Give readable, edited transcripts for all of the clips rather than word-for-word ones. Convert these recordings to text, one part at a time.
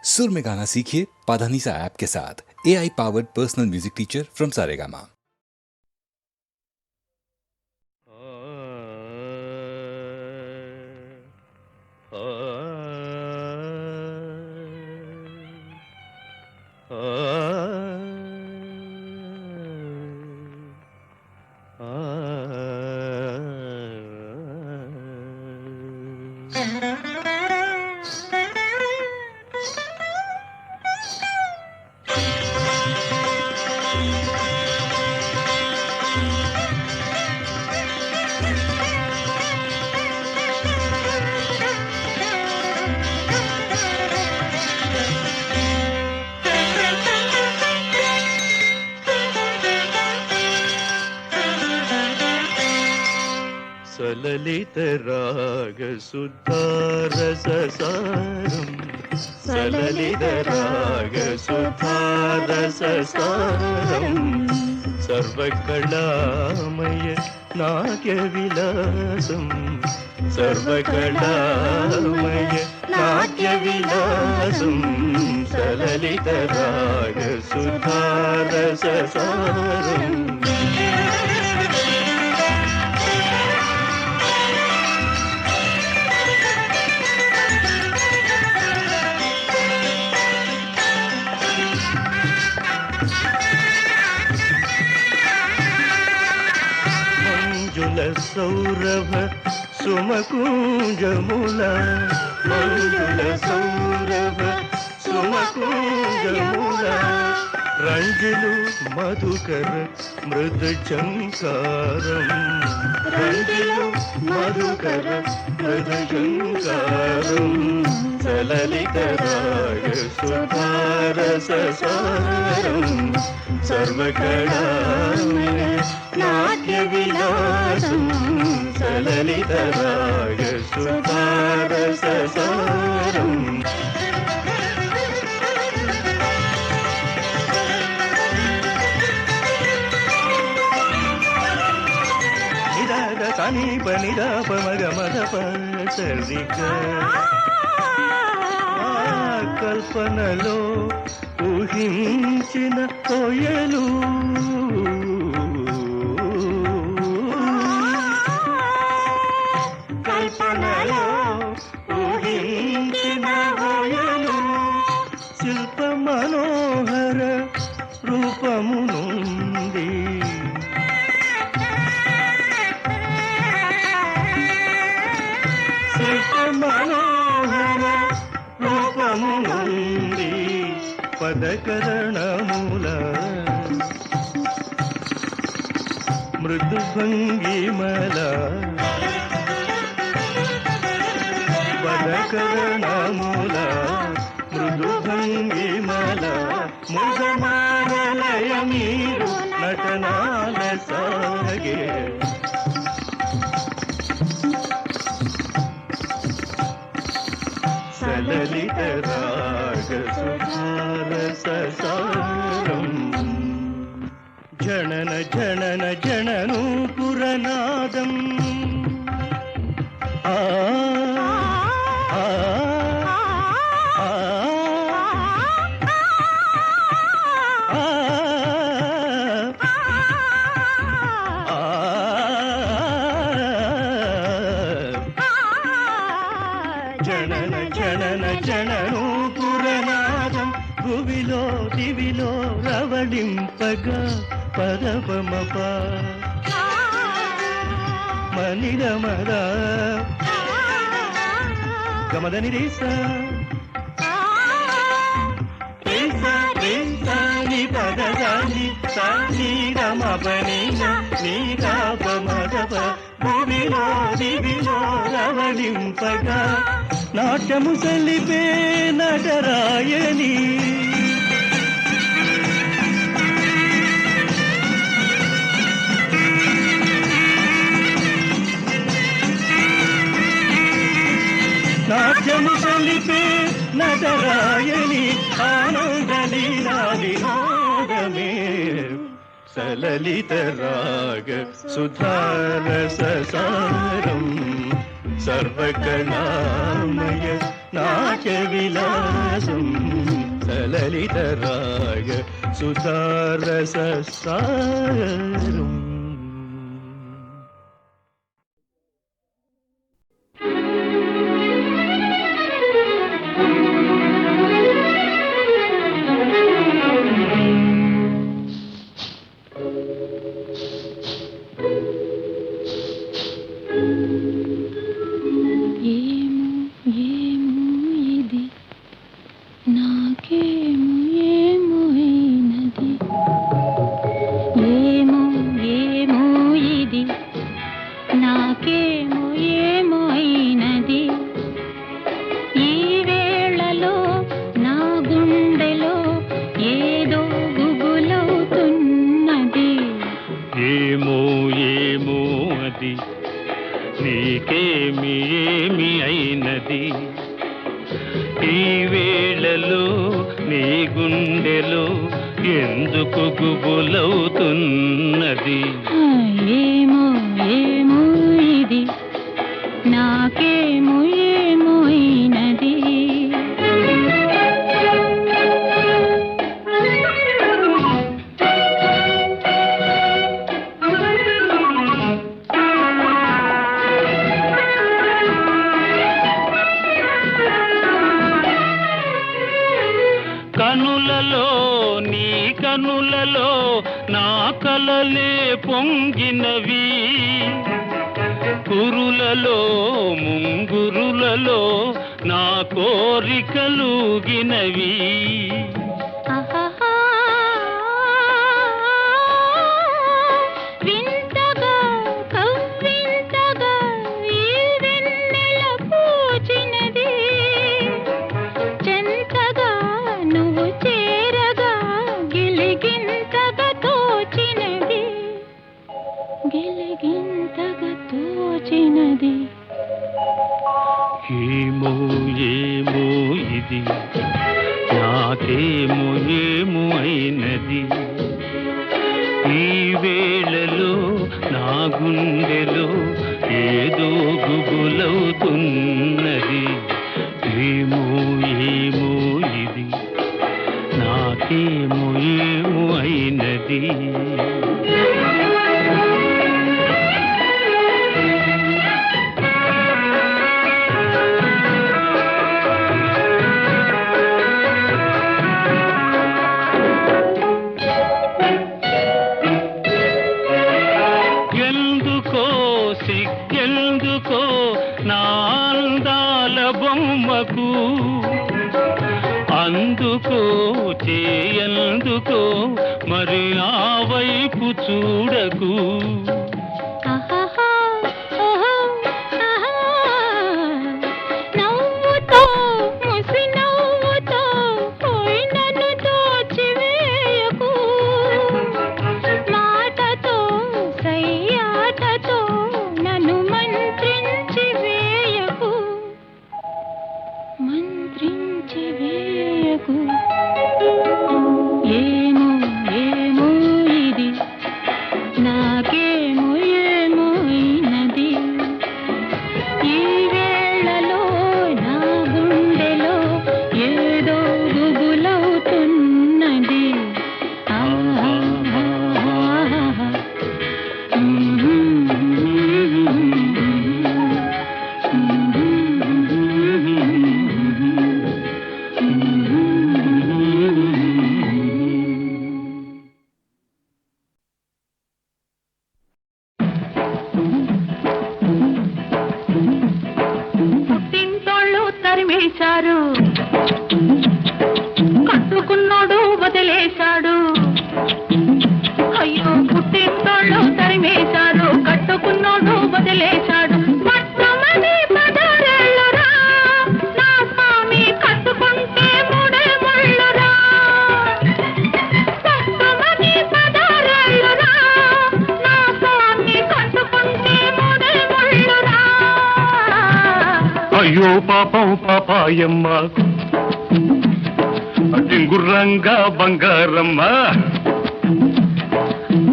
सुर में गाना सीखिए पाधानीसा ऐप के साथ। AI powered personal music teacher from Saregama. सललित राग सुधारससारं सललित राग सुधारससारं सर्वकलामय नाट्यविलासं सर्वकलामय नाट्यविलासं सललित राग सुधारससारं सौरभ सुमकुंजमुला मंजुल सौरभ सुमकुंजमुला रंजिलु मधुकर मृद झंकारं रंजिलु मधुकर मृद झंकारं सललित राग सुधारससारं सर्वकलामय नाट्यविलासं सललित राग सुधारससारं निदाग तनि पनिदा पमग मद सरिग కల్పనలో ఊహించిన కోయలు కల్పనలో ఊహించిన కోయలు శిల్ప మనోహర రూపము నుండి శిల్ప మనోహర రూపము నుండి పదకరణముల మృదు భంగిమల పదకరణముల మృదు భంగిమల ముగమాలయ మీరు నటనాల సాగే సలలిత రాగ సుధారససారం జనన జనన జననూపురనాదం ఆ ఆ ఆ జనన జనన జననూపురనాదం భువిలో దివిలో రవళింపగా పరపమప మనిరమర గమదని రేస ని పదదాని సాని రమపని నీరాపమదప భూమిలో దివిలో రవళింపగా నాట్యము సలిపే నటరాయని నాట్యము సలిపే నటరాయని ఆనంద లీలా వినోదమే సలలిత రాగ సుధారససారం సర్వకళామయ నాట్య విలాసం లలిత రాగ సుధారస సారం. నీకేమి ఏమి అయినది ఈ వేళలో నీ గుండెలో ఎందుకు గుబులవుతున్నది ఏమో ఏమో ఇది నాకేమో ఏమో అయినది కనులలో నీ కనులలో నా కలలే పొంగినవి కురులలో ముంగురులలో నా కోరికలుగినవి వింతగా కవ్వింతగా ఈ వెన్నెల పూచినది చెంతగా నువ్వు చేరగా గిలిగింతగా తోచినది గిలిగింతగా తోచినది ఏమో ఏమో ఇది నాకేమో ఏమో అయినది ఈ వేళలో నా గుండెలో ఏదో గుబులవుతున్నది ఏమో ఏమో ఇది నాకేమో ఏమో అయినది సిగ్గెందుకో నా అందాల బొమ్మకు అందుకో చేయందుకో మరి ఆ వైపు చూడకు నవ్వుతో ముసి నవ్వుతో నన్ను తోచివేయకు మాటతో సయ్యాటతో నన్ను మంత్రించి వేయకు ఏమో ఏమో ఇది నాకేమో ఏమో అయినది ఈ వేళలో నా గుండెలో ఏదో గుబులవుతున్నది పుట్టింటోళ్ళు తరిమేశారు కట్టుకున్నాడు వదిలేశాడు అయ్యో పుట్టింటోళ్ళు తరిమేశారు కట్టుకున్నాడు వదిలేశాడు పట్టమని పదరేళ్ళురా నా స్వామి కట్టుకుంటే మూడే ముళ్ళురా పట్టమని పదరేళ్ళురా నా స్వామి కట్టుకుంటే మూడే ముళ్ళురా అయ్యో పాపం పాపాయమ్మ డింగుర్రంగా బంగారమ్మ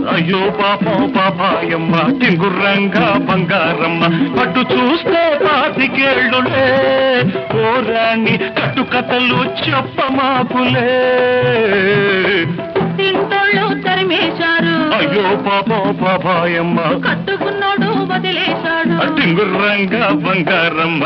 అయ్యో పాపం పాపాయమ్మ టింగుర్రంగా బంగారమ్మ పట్టు చూస్తే పాతికేళ్ళులే ఓరాణి కట్టు కథలు చెప్పమాకులే తింటోళ్ళు తరిమేశారు అయ్యో పాపం పాపాయమ్మ కట్టుకున్నాడు వదిలేశాడు టింగుర్రంగా బంగారమ్మ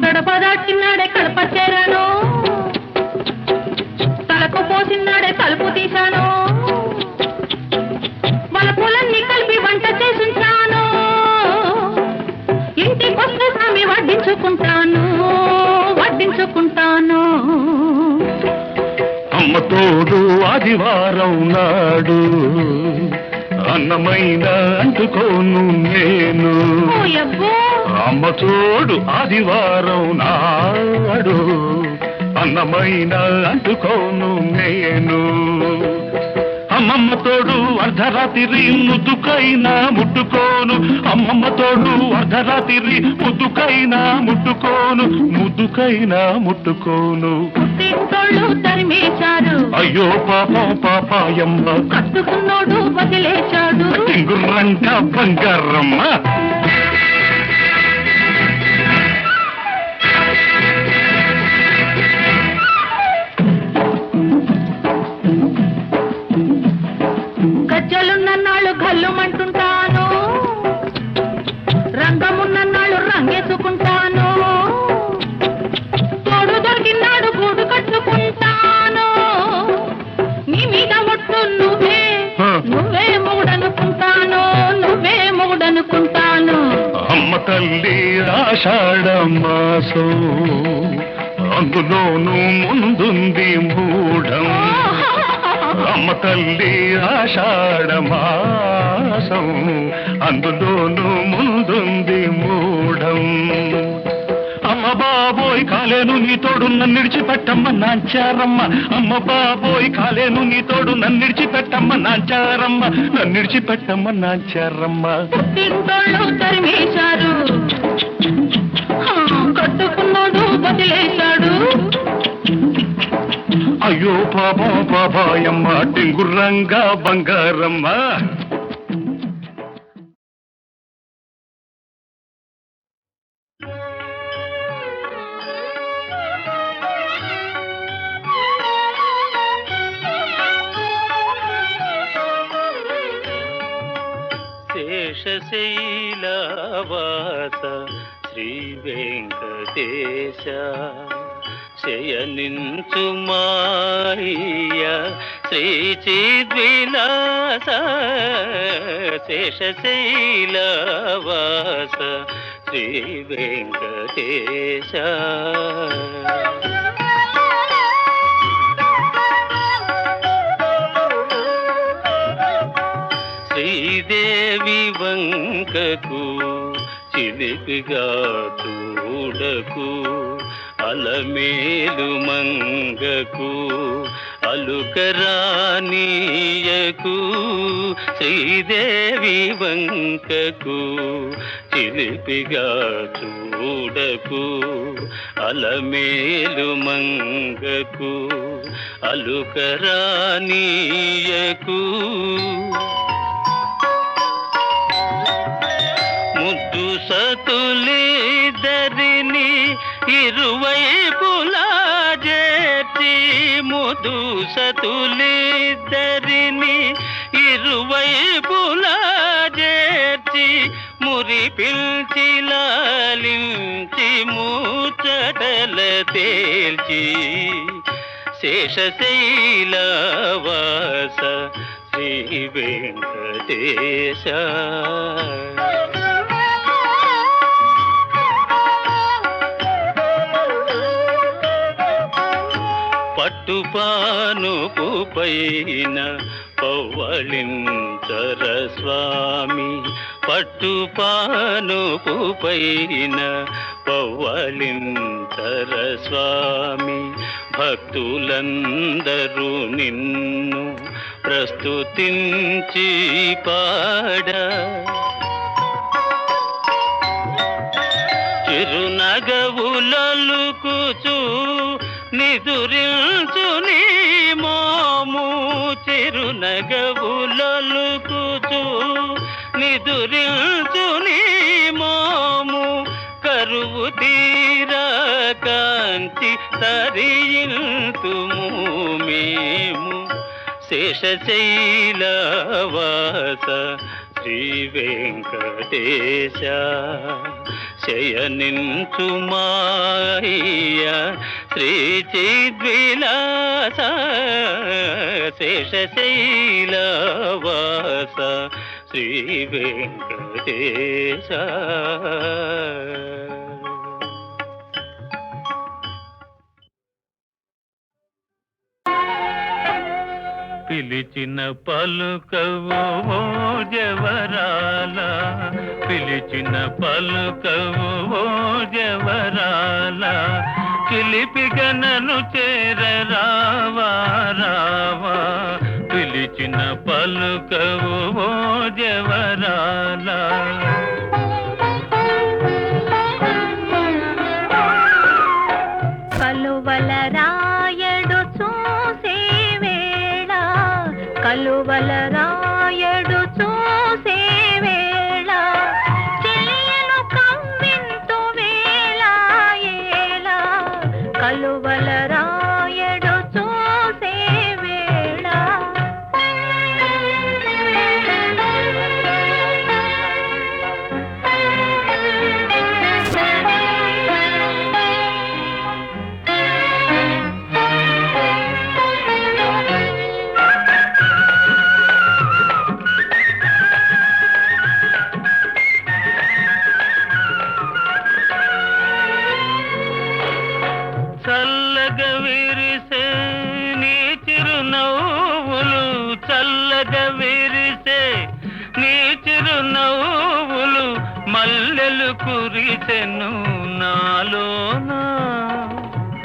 గడప దాటినాడే కడప చేరాను తలకు పోసినాడే తలుపు తీశాను వాళ్ళ పూలన్నీ కలిపి వంట చేసుంటాను ఇంటికొస్తే స్వామి వడ్డించుకుంటాను అమ్మ తోడు ఆదివారం నాడు అన్నమైన అంటుకోను నేను అమ్మ తోడు ఆదివారం నాడు అన్నమైన అంటుకోను నేను అమ్మమ్మ తోడు అర్ధరాత్రి ముద్దుకైనా ముట్టుకోను అమ్మమ్మ తోడు అర్ధరాత్రి ముద్దుకైనా ముట్టుకోను తరిమేశారు అయ్యో పాపం పాపాయమ్మ కట్టుకున్నాడు వదిలేశాడు టింగుర్రంట బంగారమ్మ గజ్జలున్నన్నాళ్ళు గల్లుమంటుంటాను రంగమున్నన్నాళ్ళు రంగేసుకుంటాను తోడు దొరికినాడు గూడు కట్టుకుంటాను నీ మీద ఒట్టు నువ్వే మొగుడనుకుంటాను అమ్మ తల్లి ఆషాఢ మాసం అందులోనూ ముందుంది మూఢం అమ్మ తల్లి ఆషాఢ మాసం అందులోనూ ముందుంది మూఢం అమ్మ బాబోయ్ కాలేను నీ తోడు నన్ను విడిచిపెట్టమ్మ నాంచారమ్మ అమ్మ బాబోయ్ కాలేను నీ తోడు నన్ను విడిచిపెట్టమ్మ నాంచారమ్మ తింటోళ్ళు తరిమేశారు కట్టుకున్నాడు వదిలేశాడు అయ్యో పాపం పాపాయమ్మ టింగుర్రంగా బంగారమ్మ శేషశైలవాస శ్రీ వెంకటేశ శయనించు మాయ శ్రీ చిద్విలాస శేషశైలవాస శ్రీ వెంకటేశ శ్రీదేవి వంకకు చిలిపిగా చూడకు అలమేలు మంగకు అలుకరానీయకు శ్రీదేవి వంకకు చిలిపిగా చూడకు అలమేలు మంగకు అలుకరానీయకు ముద్దు సతులిద్దరిని ఇరువైపులా చేర్చి ముద్దు సతులిద్దరిని ఇరువైపులా చేర్చి మురి పిల్చి లాలించి ముచ్చటల తేల్చి శేషశైలవాస శ్రీ వెంకటేశ పట్టుపానుపు పైన పవ్వళించర స్వామి పట్టుపానుపు పైన పవ్వళించర స్వామి భక్తులందరూ నిన్ను ప్రస్తుతించి పాడ చిరునగవులలుకుచు నిదురించు నీ మోము చిరునగవులలుకుచు నిదురించు నీ మోము కరువు తీరా కాంతి తరియింతుము మేము శేషశైలవాస శ్రీ వెంకటేశ శయనించు మాయ శ్రీ చిద్విలాస శేషశైలవాస శ్రీ వెంకటేశ పిలిచిన పలుకవు ఓ జవరాల పిలిచిన పలుకవు ఓ జవరాల చిలిపిగనను చేర రావా రావా పిలిచిన పలుకవు ఓ జవరాల కలువల రాయడు చూసే వేళ కలువల రాయడు చూసే వేళ చెలియను కవ్వింతు వేళ ఏళ కలువల రాయడు చూసే వేళ చల్లగా విరిసే నీ చిరునవ్వులు చల్లగా విరిసే నీ చిరునవ్వులు మల్లెలు కురిసెను నాలోనా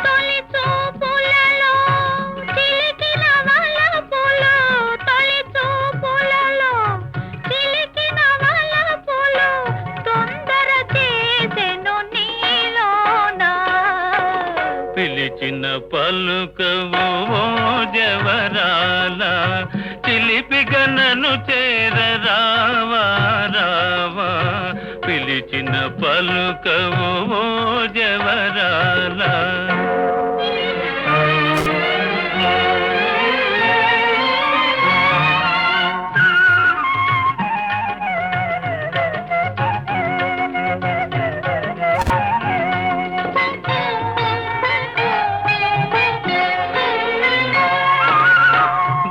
తొలి చూపులలో చిలికిన వలపులు తొలి చూపులలో చిలికిన వలపులు తొందర చేసెను నీలోనా పిలిచిన పలుకవు ఓ జవరాల చిలిపిగనను చేర రావా రావా పిలిచిన పలుకవు ఓ జవరాల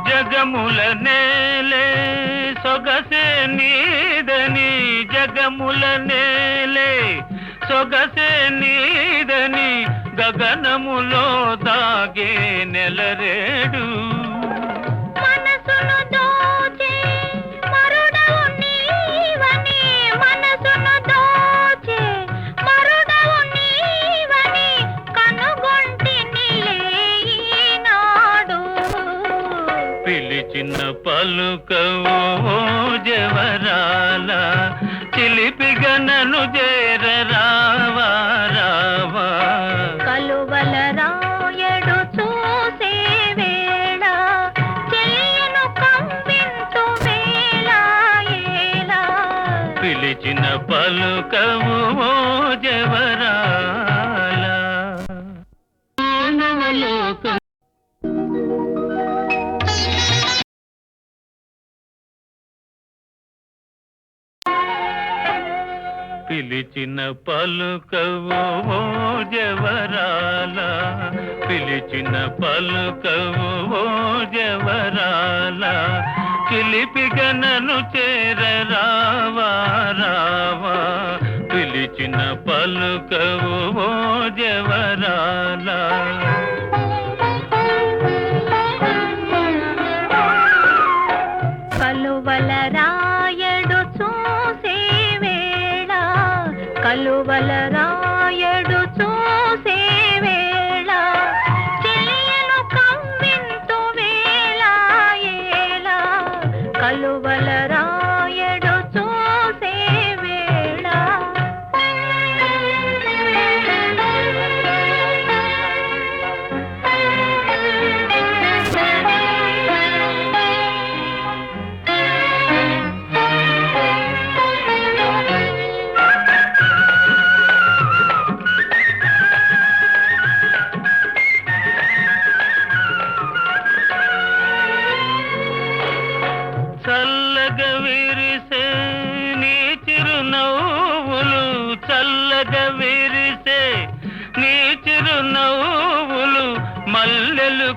జగముల నేలే సొగసే నీదని జగముల నేలే సొగసే నీదని గగనములో దాగే నెలరేడు మనసును దోచే మరుడవు నీవని మనసును దోచే మరుడవు నీవని కనుగొంటినిలే ఈనాడు పిలిచిన పలుకవు ఓ జవరాల చిలిపిగనను చేర రావా రావా కలువల రాయడు చూసే వేళ చెలియను కవ్వింతు వేళ ఏళ పిలిచిన పలుకవు ఓ జవరాల మానవలోకం పిలిచిన పలుకవు ఓ జవరాల పిలిచిన పలుకవు ఓ జవరాల చిలిపిగనను చేర రావా రావా పిలిచిన పలుకవు ఓ జవరాల కలువల రాయడు చూసే వేళ కలువల రాయడు చూసే వేళ చెలియను కవ్వింతు వేళ ఏళ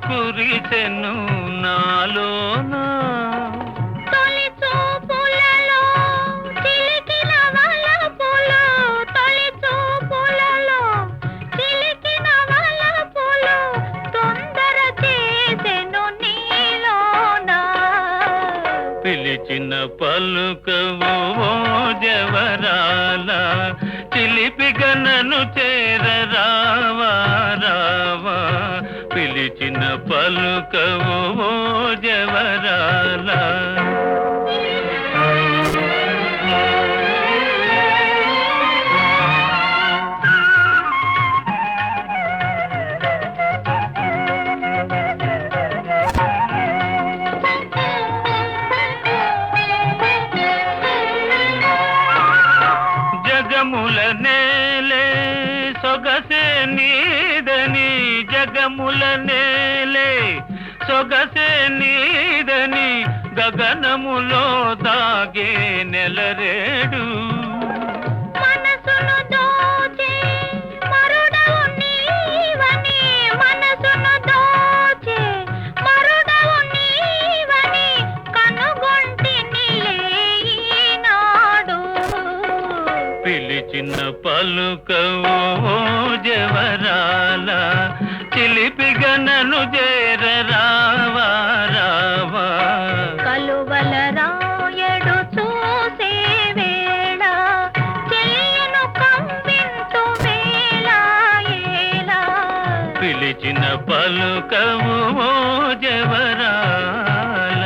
కురిసెను నాలోనా. తొలి చూపులలో చిలికిన వలపులు, తొలి చూపులలో చిలికిన వలపులు తొందర చేసెను నీలోనా. పిలిచిన పలుకవు ఓ జవరాల, చిలిపిగా నన్ను చేరరావా రావా. పిలిచిన పలుకవు ఓ జవరాల. జగముల నేలే సొగసే నీదని, జగముల నేలే సొగసే నీదని, గగనములో దాగే నెలరేడు. మనసును దోచే మరుడవు నీవని, మనసును దోచే మరుడవు నీవని కనుగొంటినిలే ఈనాడు. పిలిచిన పలుకవు ఓ జవరాల, చిలిపిగా నన్ను చేరరావా రావా. కలువల రాయడు చూసే వేళ, చెయ్యను కవ్వింతు వేళ ఏలా. పిలిచిన పలుకవు ఓ జవరాల.